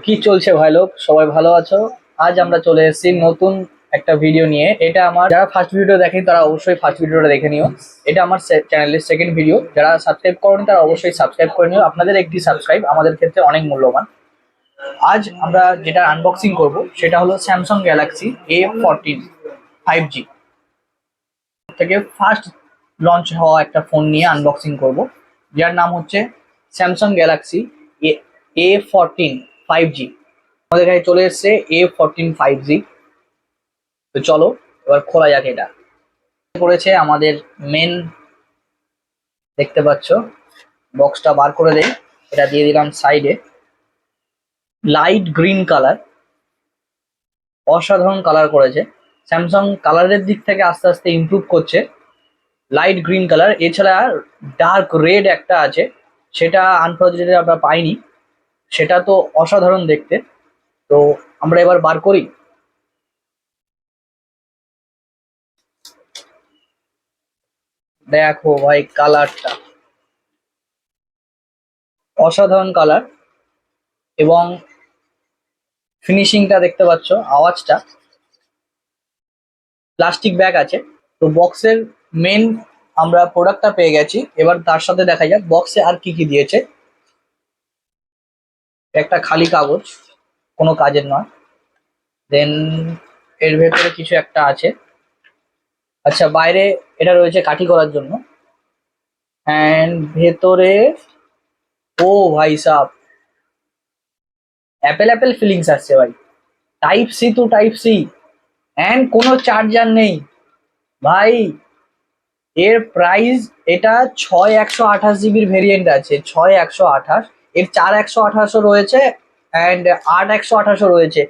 কি চলছে ভাই লোক, সবাই ভালো আছো? আজ আমরা চলে এসেছি নতুন একটা ভিডিও নিয়ে। এটা আমার যারা ফার্স্ট ভিডিও দেখেনি তারা অবশ্যই ফার্স্ট ভিডিওটা দেখে নিও। এটা আমার চ্যানেলের সেকেন্ড ভিডিও। যারা সাবস্ক্রাইব করেনি তারা অবশ্যই সাবস্ক্রাইব করে নিও। আপনাদের একটি সাবস্ক্রাইব আমাদের ক্ষেত্রে অনেক মূল্যবান। আজ আমরা যেটা আনবক্সিং করব সেটা হলো স্যামসাং গ্যালাক্সি A14 5G থেকে ফার্স্ট লঞ্চ হওয়া একটা ফোন নিয়ে আনবক্সিং করব, যার নাম হচ্ছে স্যামসাং গ্যালাক্সি A14 5G। আমাদের কাছে চলে এসছে A14 5G। তো চলো এবার খোলা যাক। এটা পড়েছে আমাদের মেন, দেখতে পাচ্ছ। বক্সটা বার করে দেই, এটা দিয়ে দিলাম সাইডে। লাইট গ্রিন কালার, অসাধারণ কালার করেছে স্যামসাং। কালারের দিক থেকে আস্তে আস্তে ইমপ্রুভ করছে। লাইট গ্রিন কালার, এছাড়া ডার্ক রেড একটা আছে, সেটা আনফর্চুনেটলি আমরা পাইনি। সেটা তো অসাধারণ দেখতে। তো আমরা এবার বার করি। দেখো ভাই, কালারটা অসাধারণ কালার, এবং ফিনিশিংটা দেখতে পাচ্ছ, আওয়াজটা। প্লাস্টিক ব্যাগ আছে। তো বক্সের মেন আমরা প্রোডাক্টটা পেয়ে গেছি। এবার তার সাথে দেখা যাক বক্সে আর কি কি দিয়েছে। একটা খালি কাগজ, কোনো কাজের নয়। দেন এর ভেতরে কিছু একটা আছে। আচ্ছা, বাইরে এটা রয়েছে কাঠি করার জন্য। অ্যান্ড ভেতরে, ও ভাই সাব, অ্যাপেল অ্যাপেল ফিলিংস আসছে ভাই। Type C to type C, and কোনো চার্জার নেই ভাই। এর প্রাইস, এটা 6128 জিবির ভেরিয়েন্ট আছে, 6128। এর 4128ও রয়েছে অ্যান্ড 8128ও রয়েছে।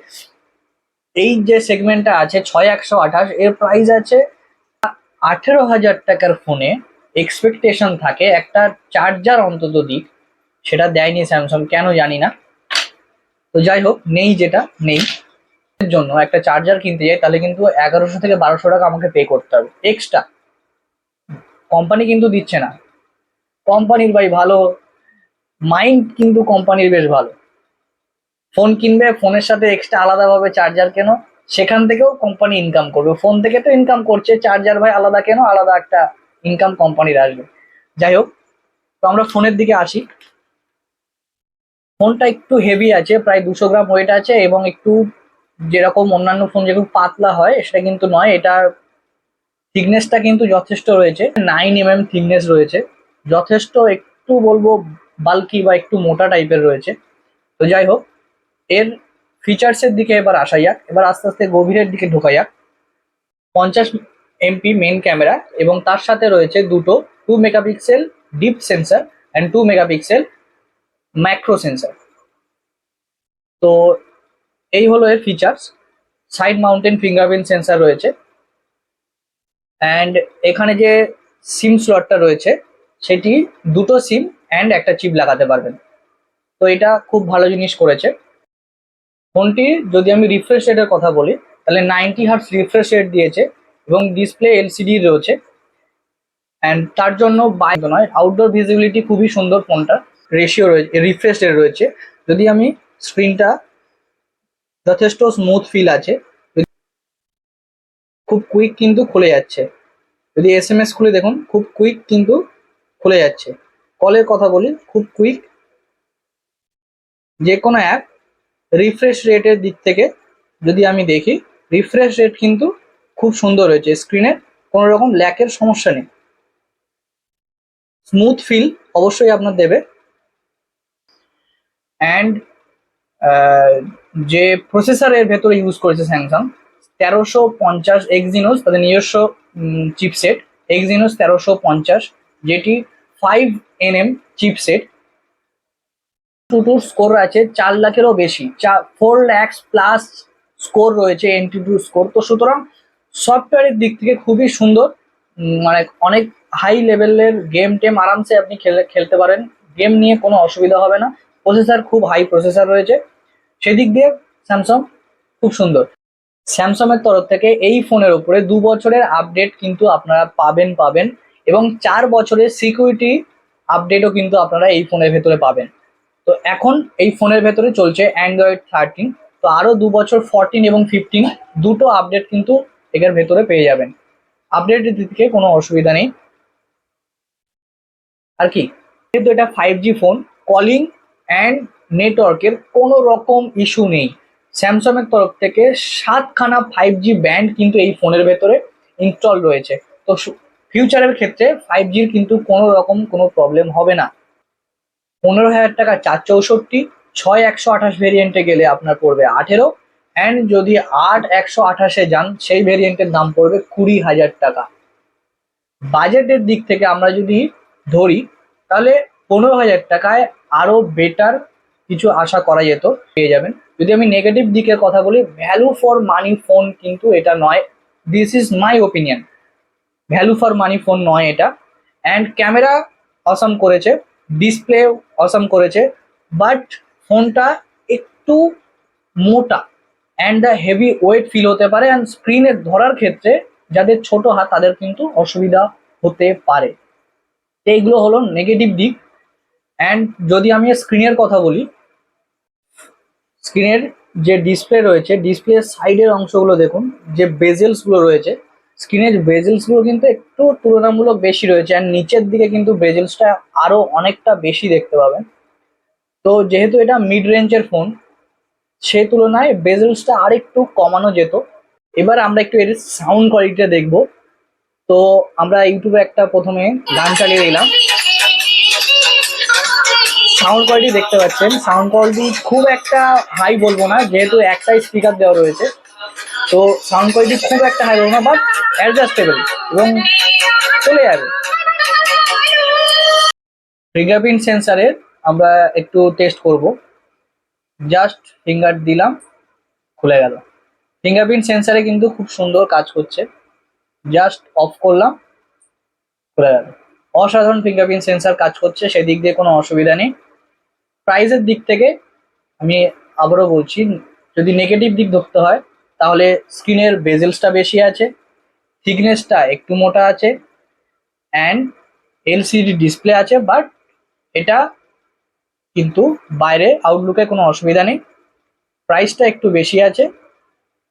এই যে সেগমেন্টটা আছে 6128, এর প্রাইস আছে 18,000 টাকার ফোনে। এক্সপেকটেশন থাকে একটা চার্জার অন্তত দিক, সেটা দেয়নি স্যামসাং, কেন জানি না। তো যাই হোক, নেই যেটা নেই। এর জন্য একটা চার্জার কিনতে যাই তাহলে কিন্তু 1100 থেকে 1200 টাকা আমাকে পে করতে হবে এক্সট্রা। কোম্পানি কিন্তু দিচ্ছে না। কোম্পানির ভাই ভালো মাইন্ড, কিন্তু কোম্পানির বেশ ভালো। ফোন কিনবে, ফোনের সাথে এক্সট্রা আলাদাভাবে চার্জার কেন, সেখান থেকেও কোম্পানি ইনকাম করবে। ফোন থেকে তো ইনকাম করছে, চার্জার ভাই আলাদা কেন, আলাদা একটা ইনকাম কোম্পানির আসবে। যাই হোক, তো আমরা ফোনের দিকে আসি। ফোনটা একটু হেভি আছে, প্রায় 200 গ্রাম ওয়েট আছে, এবং একটু যেরকম অন্যান্য ফোন যেরকম পাতলা হয় সেটা কিন্তু নয়। এটার থিকনেসটা কিন্তু যথেষ্ট রয়েছে, 9 mm থিকনেস রয়েছে। যথেষ্ট, একটু বলবো বাল্কি বা একটু মোটা টাইপের রয়েছে। তো যাই হোক, এর ফিচার্সের দিকে এবার আসা যাক। এবার আস্তে আস্তে গভীরের দিকে ঢোকা যাক। 50 MP মেন ক্যামেরা, এবং তার সাথে রয়েছে দুটো 2 megapixel depth sensor and 2 megapixel macro sensor. তো এই হলো এর features. Side mounted fingerprint sensor রয়েছে, অ্যান্ড এখানে যে সিম স্লটটা রয়েছে সেটি দুটো সিম অ্যান্ড একটা চিপ লাগাতে পারবেন। তো এটা খুব ভালো জিনিস করেছে ফোনটি। যদি আমি রিফ্রেশ রেটের কথা বলি তাহলে 90 হার্টজ রিফ্রেশ রেট দিয়েছে, এবং ডিসপ্লে এলসিডি রয়েছে। অ্যান্ড তার জন্য বাইরে নয়, আউটডোর ভিজিবিলিটি খুবই সুন্দর। ফোনটা রেশিও রয়েছে, রিফ্রেশ রেট রয়েছে। যদি আমি স্ক্রিনটা যথেষ্ট স্মুথ ফিল আছে, খুব কুইক কিন্তু খুলে যাচ্ছে। যদি SMS খুলে দেখুন, খুব কুইক কিন্তু খুলে যাচ্ছে। কলের কথা বলি, খুব কুইক। যে কোনো অ্যাপ রিফ্রেশ রেটের দিক থেকে যদি আমি দেখি, রিফ্রেশ রেট কিন্তু খুব সুন্দর হয়েছে। স্ক্রিনে কোনো রকম ল্যাকের সমস্যা নেই। স্মুথ ফিল অবশ্যই আপনার দেবে। অ্যান্ড যে প্রসেসরের ভেতরে ইউজ করেছে স্যামসাং, 1350 এক্সিনোস, তাদের নিজস্ব চিপসেট এক্সিনোস 1350, যেটি 5nm চিপসেট। টুটুর স্কোর আছে 4 লাখেরও বেশি, 4 লাখ প্লাস স্কোর রয়েছে, NT2 স্কোর। তো সুতরাং সফটওয়্যারের দিক থেকে খুবই সুন্দর। মানে অনেক হাই লেভেলের গেম টেম আরামসে আপনি খেলতে পারেন। গেম নিয়ে কোনো অসুবিধা হবে না। প্রসেসর খুব হাই প্রসেসর রয়েছে, সেদিক দিয়ে স্যামসাং খুব সুন্দর। স্যামসাং এর তরফ থেকে এই ফোনের উপরে 2 বছরের আপডেট কিন্তু আপনারা পাবেন, এবং 4 বছরের সিকিউরিটি আপডেটও কিন্তু আপনারা এই ফোনের ভেতরে পাবেন। তো এখন এই ফোনের ভেতরে চলছে অ্যান্ড্রয়েড 13। তো আরো 2 বছর 14 এবং 15 দুটো আপডেট কিন্তু এর ভেতরে পেয়ে যাবেন। আপডেটের দিক থেকে কোনো অসুবিধা নেই। আর কি, যেহেতু এটা 5G ফোন, কলিং অ্যান্ড নেটওয়ার্কের কোনো রকম ইস্যু নেই। স্যামসাং এর তরফ থেকে 7খানা 5G ব্যান্ড কিন্তু এই ফোনের ভেতরে ইনস্টল রয়েছে। তো ফিউচারের ক্ষেত্রে 5Gর কিন্তু কোনো রকম কোনো প্রবলেম হবে না। 15,000 টাকা 464, 6 128 ভেরিয়েন্টে গেলে আপনার পড়বে 18, অ্যান্ড যদি 8 128-এ যান সেই ভেরিয়েন্টের দাম পড়বে 20,000 টাকা। বাজেটের দিক থেকে আমরা যদি ধরি তাহলে 15,000 টাকায় আরো বেটার কিছু আশা করা যেত, পেয়ে যাবেন। যদি আমি নেগেটিভ দিকের কথা বলি, ভ্যালু ফর মানি ফোন কিন্তু এটা নয়। This is my opinion. Value for money phone নয় এটা। অ্যান্ড ক্যামেরা অসাম করেছে, ডিসপ্লে অসাম করেছে, বাট ফোনটা একটু মোটা and the heavy weight feel হতে পারে, অ্যান্ড স্ক্রিনে ধরার ক্ষেত্রে যাদের ছোট হাত তাদের কিন্তু অসুবিধা হতে পারে। এইগুলো হলো নেগেটিভ দিক। অ্যান্ড যদি আমি স্ক্রিনের কথা বলি, স্ক্রিনের যে ডিসপ্লে রয়েছে, ডিসপ্লের সাইডের অংশগুলো দেখুন, যে বেজেলসগুলো রয়েছে, স্ক্রিনের বেজেলসগুলো কিন্তু একটু তুলনামূলক বেশি রয়েছে, অ্যান্ড নিচের দিকে কিন্তু বেজেলসটা আরো অনেকটা বেশি দেখতে পাবেন। তো যেহেতু এটা মিড রেঞ্জের ফোন, সেই তুলনায় বেজেলসটা আরেকটু কমানো যেত। এবার আমরা একটু এর সাউন্ড কোয়ালিটিটা দেখবো। তো আমরা ইউটিউবে একটা প্রথমে গান চালিয়ে দিলাম। সাউন্ড কোয়ালিটি দেখতে পাচ্ছেন, সাউন্ড কোয়ালিটি খুব একটা হাই বলবো না, যেহেতু একটাই স্পিকার দেওয়া রয়েছে। তো সাউন্ড কোয়ালিটি খুব একটা হাই বলবো না, বাট অ্যাডজাস্টেবল এবং চলে যাবে। ফিঙ্গারপ্রিন্ট সেন্সারের আমরা একটু টেস্ট করব। জাস্ট ফিঙ্গার দিলাম, খুলে গেল। ফিঙ্গারপ্রিন্ট সেন্সারে কিন্তু খুব সুন্দর কাজ করছে। জাস্ট অফ করলাম, খুলে গেল। অসাধারণ ফিঙ্গারপ্রিন্ট সেন্সার কাজ করছে, সেদিক দিয়ে কোনো অসুবিধা নেই। প্রাইসের দিক থেকে আমি আবারও বলছি, যদি নেগেটিভ দিক ধরতে হয় তাহলে স্ক্রিনের বেজেলসটা বেশি আছে, থিকনেসটা একটু মোটা আছে, অ্যান্ড এলসিডি ডিসপ্লে আছে, বাট এটা কিন্তু বাইরে আউটলুকে কোনো অসুবিধা নেই। প্রাইসটা একটু বেশি আছে,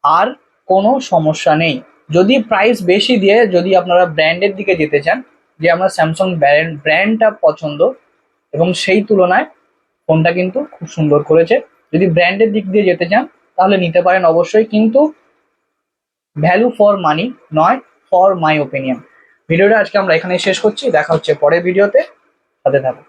আর কোনো সমস্যা নেই। যদি প্রাইস বেশি দিয়ে যদি আপনারা ব্র্যান্ডের দিকে যেতে চান, যে আমার স্যামসাং ব্র্যান্ডটা পছন্দ, এবং সেই তুলনায় ফোনটা কিন্তু খুব সুন্দর করেছে। যদি ব্র্যান্ডের দিক দিয়ে যেতে চান তাহলে নিতে পারেন অবশ্যই, কিন্তু ভ্যালু ফর মানি নয়, ফর মাই ওপিনিয়ন। ভিডিওটা আজকে আমরা এখানেই শেষ করছি, দেখা হচ্ছে পরের ভিডিওতে, সাথে থাকুন।